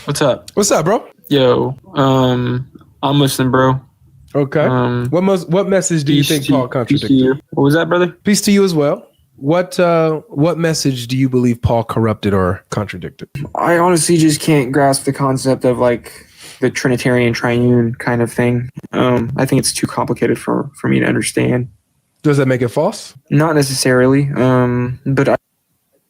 What's up? What's up, bro? Yo, I'm listening, bro. Okay. What message do you think Paul contradicted? What was that, brother? Peace to you as well. What message do you believe Paul corrupted or contradicted? I honestly just can't grasp the concept of like the Trinitarian triune kind of thing. I think it's too complicated for me to understand. Does that make it false? Not necessarily, but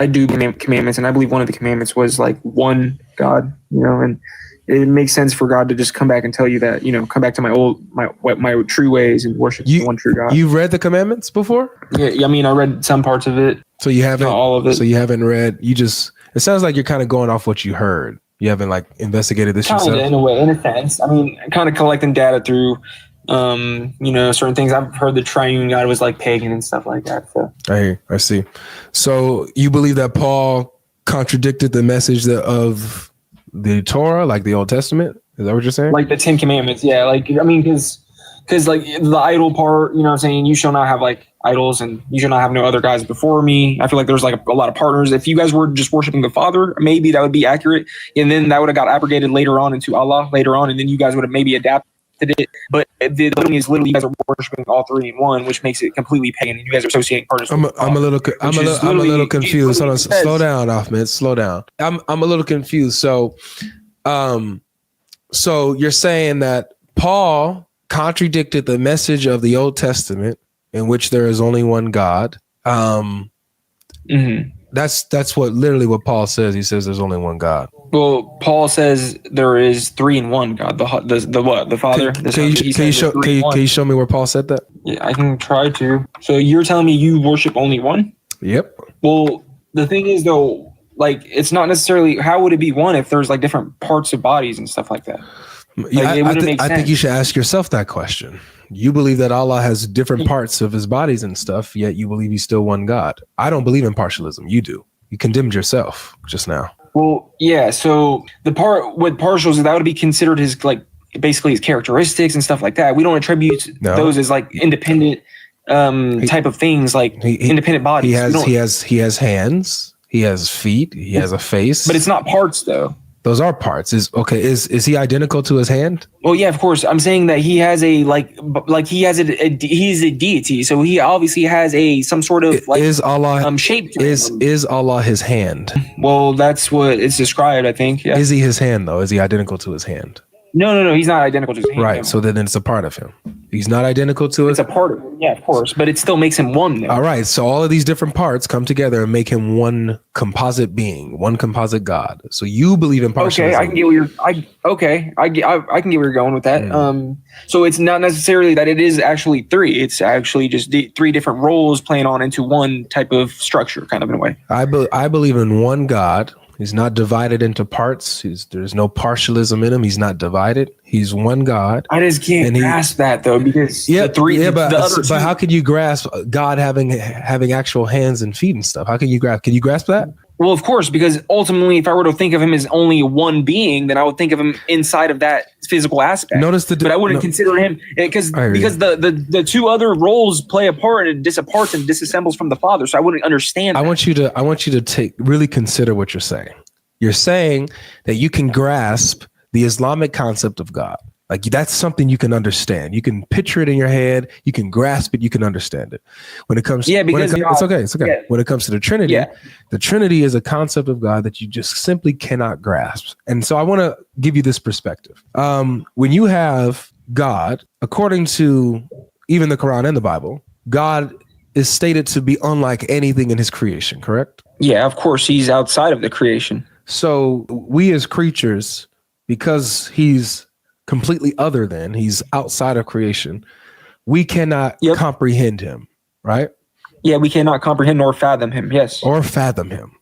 I do commandments, and I believe one of the commandments was like one God, and it makes sense for God to just come back and tell you that, come back to my true ways and worship the one true God. You've read the commandments before? Yeah, I mean, I read some parts of it. So you haven't, not all of it. So you haven't read, it sounds like you're kind of going off what you heard. You haven't like investigated this yourself? In a way, in a sense. I mean, kind of collecting data through, certain things. I've heard the triune God was like pagan and stuff like that. So I see. So you believe that Paul contradicted the message of the Torah, like the Old Testament? Is that what you're saying? Like the 10 Commandments, yeah. Like, I mean, because like the idol part, what I'm saying, you shall not have like idols and you shall not have no other guys before me. I feel like there's like a lot of partners. If you guys were just worshiping the Father, maybe that would be accurate. And then that would have got abrogated later on into Allah later on. And then you guys would have maybe adapted it. But the thing is literally you guys are worshiping all three in one, which makes it completely pagan. And you guys are associating partners. I'm a little confused. Hold on, slow down, Ahmed. Slow down. I'm a little confused. So you're saying that Paul contradicted the message of the Old Testament in which there is only one God. That's what Paul says. He says there's only one God. Well, Paul says there is three in one God. The what? The Father. Can you show me where Paul said that? Yeah, I can try to. So you're telling me you worship only one? Yep. Well, the thing is though, like it's not necessarily. How would it be one if there's like different parts of bodies and stuff like that? Yeah, I think you should ask yourself that question. You believe that Allah has different parts of his bodies and stuff, yet you believe he's still one God. I don't believe in partialism. You do. You condemned yourself just now. Well, yeah. So the part with partials, that would be considered his like basically his characteristics and stuff like that. We don't attribute those as like independent type of things, like independent bodies. He has hands. He has feet. He has a face. But it's not parts though. Those are parts. Is he identical to his hand? Well, yeah, of course. I'm saying that he has he's a deity, so he obviously has some sort of like is Allah shape. Is Allah his hand? Well, that's what it's described, I think. Yeah. Is he his hand though? Is he identical to his hand? No. He's not identical to his hand. Right. No. So then it's a part of him. He's not identical to it. It's a part of him. Yeah, of course. But it still makes him one. Though. All right. So all of these different parts come together and make him one composite being, one composite God. So you believe in partialism. Okay, I can get where you're. I can get where you're going with that. So it's not necessarily that it is actually three. It's actually just three different roles playing on into one type of structure, kind of in a way. I believe in one God. He's not divided into parts. There's no partialism in him. He's not divided. He's one God. I just can't grasp that though, because but how could you grasp God having actual hands and feet and stuff? How can you grasp that? Well, of course, because ultimately, if I were to think of him as only one being, then I would think of him inside of that physical aspect. But I wouldn't consider him because the two other roles play a part and disapparts and disassembles from the Father. So I wouldn't understand. I want you to really consider what you're saying. You're saying that you can grasp the Islamic concept of God. Like that's something you can understand. You can picture it in your head. You can grasp it. You can understand it. When it comes, it's okay. Yeah. When it comes to the Trinity, the Trinity is a concept of God that you just simply cannot grasp. And so I want to give you this perspective. When you have God, according to even the Quran and the Bible, God is stated to be unlike anything in his creation. Correct? Yeah, of course, he's outside of the creation. So we as creatures, because he's completely other than, he's outside of creation, we cannot comprehend him, right? Yeah, we cannot comprehend nor fathom him. Yes. Or fathom him.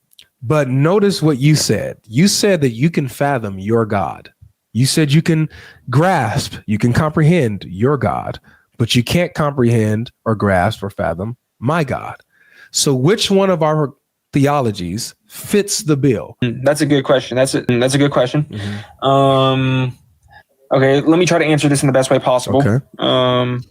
But notice what you said. You said that you can fathom your God. You said you can grasp, you can comprehend your God, but you can't comprehend or grasp or fathom my God. So which one of our theologies fits the bill? That's a good question. That's a good question. Mm-hmm. Okay, let me try to answer this in the best way possible. Okay.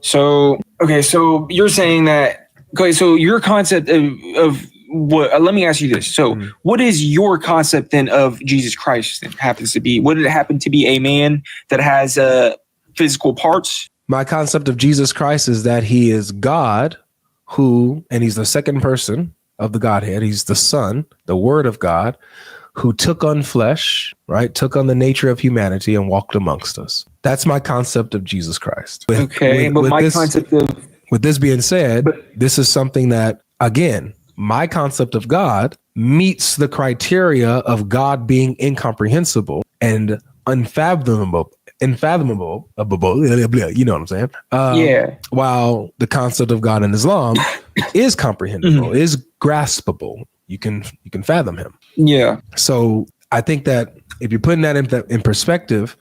So you're saying that, okay, so your concept of let me ask you this. So what is your concept then of Jesus Christ then happens to be? Would it happen to be a man that has physical parts? My concept of Jesus Christ is that he is God and he's the second person of the Godhead. He's the Son, the Word of God, who took on flesh, right? Took on the nature of humanity and walked amongst us. That's my concept of Jesus Christ. With this being said, this is something that, again, my concept of God meets the criteria of God being incomprehensible and unfathomable, you know what I'm saying? While the concept of God in Islam is comprehensible, is graspable. You can fathom him. Yeah. So I think that if you're putting that in perspective,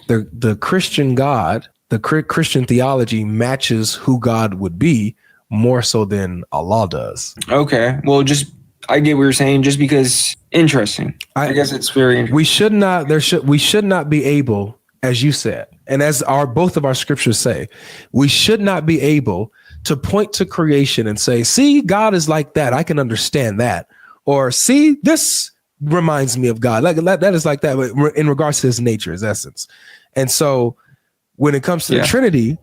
the Christian God, the Christian theology matches who God would be more so than Allah does. Okay. Well, I get what you're saying, just because interesting. I guess it's very interesting. We should not be able, as you said, and as both of our scriptures say, we should not be able to point to creation and say, see, God is like that. I can understand that. Or see, this reminds me of God. Like that is like that in regards to his nature, his essence. And so when it comes to the Trinity,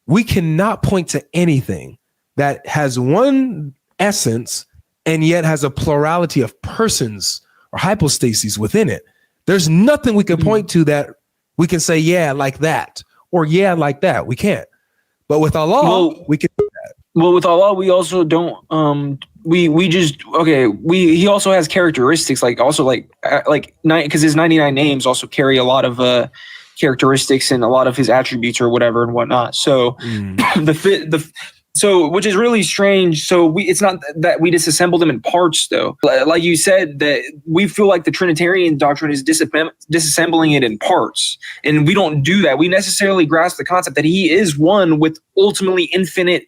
we cannot point to anything that has one essence and yet has a plurality of persons or hypostases within it. There's nothing we can point to that we can say, yeah, like that, or yeah, like that. We can't. But with Allah, we can do that. Well, with Allah, we also don't. He also has characteristics because his 99 names also carry a lot of characteristics and a lot of his attributes or whatever and whatnot. So which is really strange. So it's not that we disassemble them in parts, though. Like you said, that we feel like the Trinitarian doctrine is disassembling it in parts, and we don't do that. We necessarily grasp the concept that he is one with ultimately infinite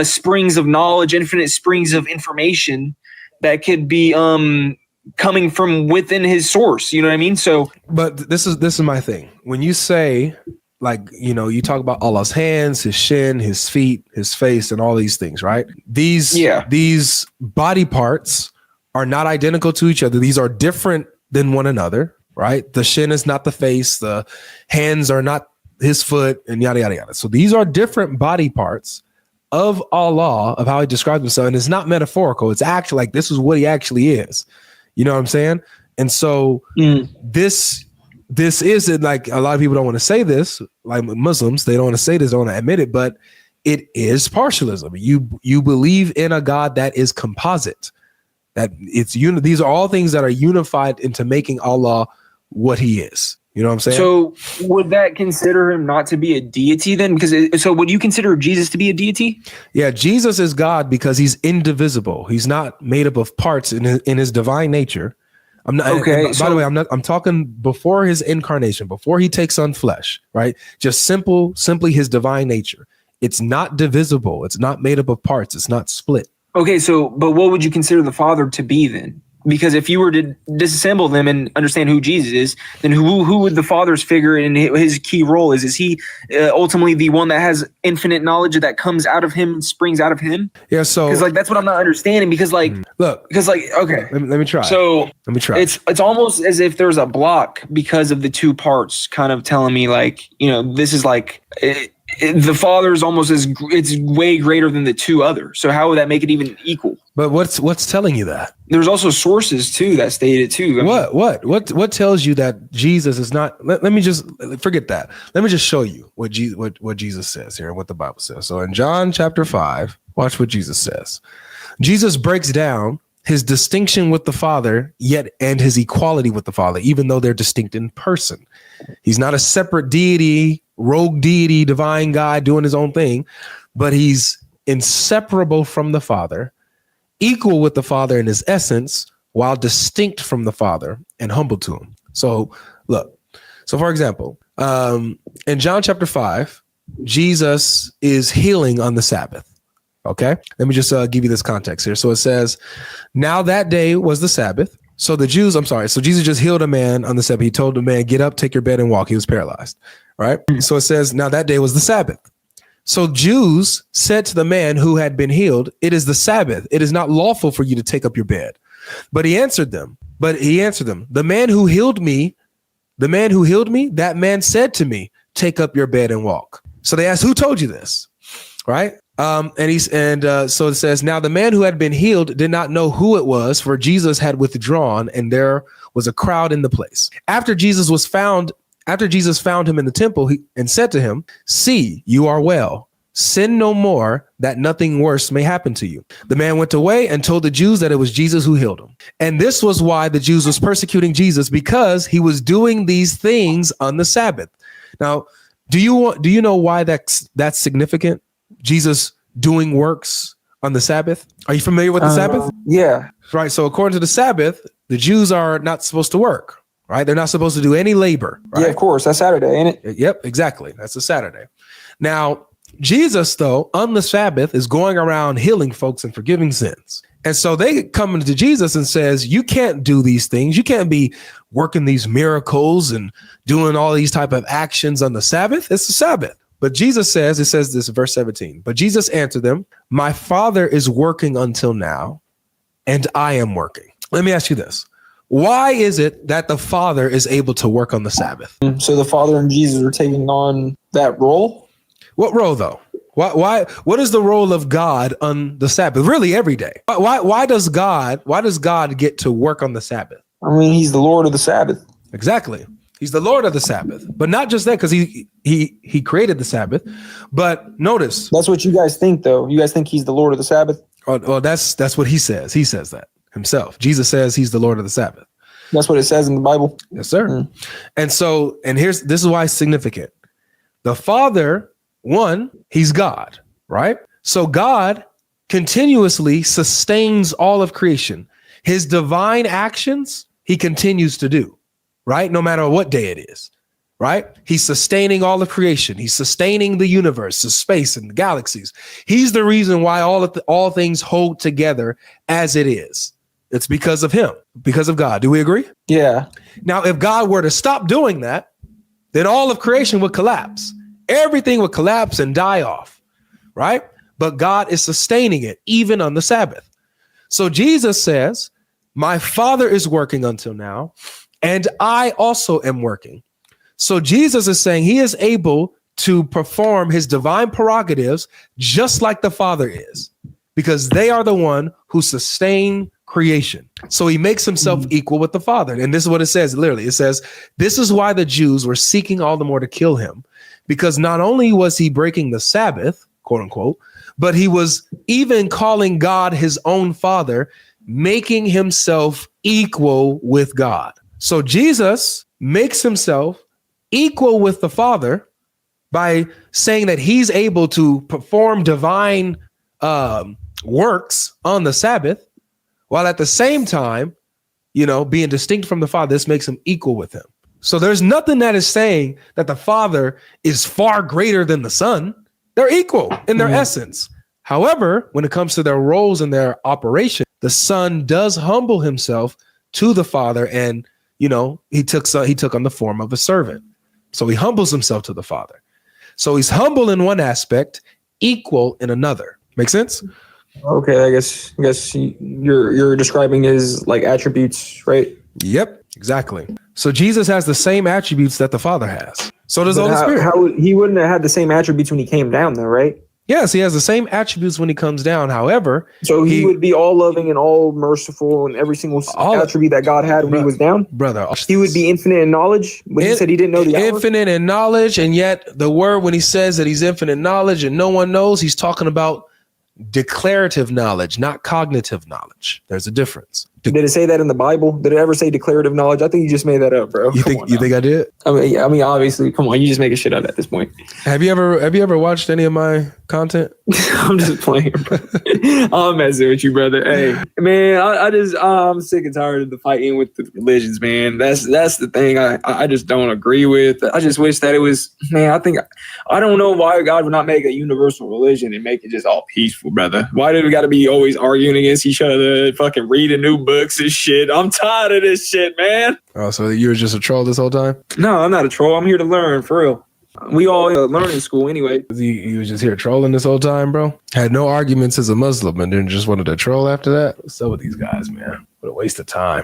springs of knowledge, infinite springs of information that could be coming from within his source. You know what I mean? So, but this is my thing. When you say, like, you talk about Allah's hands, his shin, his feet, his face, and all these things, right? These body parts are not identical to each other. These are different than one another, right? The shin is not the face. The hands are not his foot, and yada, yada, yada. So these are different body parts of Allah, of how he describes himself. And it's not metaphorical. It's actually like, this is what he actually is. You know what I'm saying? And so this isn't, like, a lot of people don't want to say this, like Muslims, they don't want to say this, don't want to admit it, but it is partialism. You believe in a God that is composite, that these are all things that are unified into making Allah what he is. You know what I'm saying? So would that consider him not to be a deity then? So would you consider Jesus to be a deity? Yeah, Jesus is God because he's indivisible. He's not made up of parts in his divine nature. I'm not okay. By the way, I'm talking before his incarnation, before he takes on flesh, right? Just simply his divine nature. It's not divisible. It's not made up of parts. It's not split. Okay, but what would you consider the Father to be then? Because if you were to disassemble them and understand who Jesus is, then who would the Father's figure in his key role is? Is he ultimately the one that has infinite knowledge that comes out of him, springs out of him? Yeah. So, because that's what I'm not understanding. Because okay. Let me try. So let me try. It's almost as if there's a block because of the two parts, kind of telling me this is like. The Father is it's way greater than the two others. So how would that make it even equal? But what's telling you that? There's also sources too that state it too. What tells you that Jesus is not? Let me just forget that. Let me just show you what Jesus says here and what the Bible says. So in John chapter 5, watch what Jesus says. Jesus breaks down his distinction with the Father, and his equality with the Father, even though they're distinct in person. He's not a separate deity, rogue deity, divine God doing his own thing, but he's inseparable from the Father, equal with the Father in his essence, while distinct from the Father and humble to him. So look, for example, in John chapter 5, Jesus is healing on the Sabbath. Okay, let me just give you this context here. So it says, now that day was the Sabbath. So Jesus just healed a man on the Sabbath. He told the man, get up, take your bed and walk. He was paralyzed. Right. So it says, now that day was the Sabbath. So Jews said to the man who had been healed, it is the Sabbath. It is not lawful for you to take up your bed. But he answered them, the man who healed me, that man said to me, take up your bed and walk. So they asked, who told you this? Right. So it says, now the man who had been healed did not know who it was, for Jesus had withdrawn and there was a crowd in the place. After Jesus found him in the temple and said to him, see, you are well. Sin no more, that nothing worse may happen to you. The man went away and told the Jews that it was Jesus who healed him. And this was why the Jews was persecuting Jesus, because he was doing these things on the Sabbath. Now, do you know why that's significant? Jesus doing works on the Sabbath. Are you familiar with the Sabbath? Yeah. Right. So according to the Sabbath, the Jews are not supposed to work. Right. They're not supposed to do any labor. Right? Yeah, of course. That's Saturday, ain't it? Yep, exactly. That's a Saturday. Now, Jesus, though, on the Sabbath is going around healing folks and forgiving sins. And so they come into Jesus and says, you can't do these things. You can't be working these miracles and doing all these type of actions on the Sabbath. It's the Sabbath. But Jesus says, it says this, verse 17, but Jesus answered them, my Father is working until now, and I am working. Let me ask you this. Why is it that the Father is able to work on the Sabbath? So the Father and Jesus are taking on that role? What role, though? Why? What is the role of God on the Sabbath? Really, every day. Why does God get to work on the Sabbath? I mean, he's the Lord of the Sabbath. Exactly. He's the Lord of the Sabbath, but not just that, because he created the Sabbath. But notice, that's what you guys think, though. You guys think he's the Lord of the Sabbath? Oh, that's what he says. He says that himself. Jesus says he's the Lord of the Sabbath. That's what it says in the Bible. Yes, sir. And this is why it's significant. The Father, one, he's God, right? So God continuously sustains all of creation. His divine actions, he continues to do, right? No matter what day it is, right? He's sustaining all of creation. He's sustaining the universe, the space and the galaxies. He's the reason why all things hold together as it is. It's because of him, because of God. Do we agree? Yeah. Now, if God were to stop doing that, then all of creation would collapse. Everything would collapse and die off, right? But God is sustaining it even on the Sabbath. So Jesus says, my Father is working until now, and I also am working. So Jesus is saying he is able to perform his divine prerogatives just like the Father is, because they are the one who sustain creation. So he makes himself equal with the Father. And this is what it says. Literally, it says, this is why the Jews were seeking all the more to kill him, because not only was he breaking the Sabbath, quote unquote, but he was even calling God his own Father, making himself equal with God. So Jesus makes himself equal with the Father by saying that he's able to perform divine works on the Sabbath, while at the same time, being distinct from the Father. This makes him equal with him. So there's nothing that is saying that the Father is far greater than the Son. They're equal in their essence. However, when it comes to their roles and their operation, the Son does humble himself to the Father, and he took on the form of a servant. So he humbles himself to the Father. So he's humble in one aspect, equal in another. Make sense? Okay, I guess you're describing his attributes, right? Yep, exactly. So Jesus has the same attributes that the Father has. So does the Holy Spirit. He wouldn't have had the same attributes when he came down, though, right? Yes, he has the same attributes when he comes down. However, so he would be all loving and all merciful and every single attribute that God had when he was down. Brother, he would be infinite in knowledge. When he said he didn't know the hour. Infinite in knowledge, and yet the word, when he says that he's infinite knowledge and no one knows, he's talking about declarative knowledge, not cognitive knowledge. There's a difference. Did it say that in the Bible? Did it ever say declarative knowledge? I think you just made that up, bro. You think I did? I mean, obviously, come on, you just making shit up at this point. Have you ever watched any of my content? I'm just playing, bro. I'm messing with you, brother. Hey, man, I'm sick and tired of the fighting with the religions, man. That's the thing I just don't agree with. I just wish that it was, man, I don't know why God would not make a universal religion and make it just all peaceful, brother. Why do we got to be always arguing against each other, fucking reading new books and shit? I'm tired of this shit, man. Oh, so you were just a troll this whole time? No, I'm not a troll. I'm here to learn, for real. We all learn in school anyway. You was just here trolling this whole time, bro? Had no arguments as a Muslim and then just wanted to troll after that? What's up with these guys, man? What a waste of time.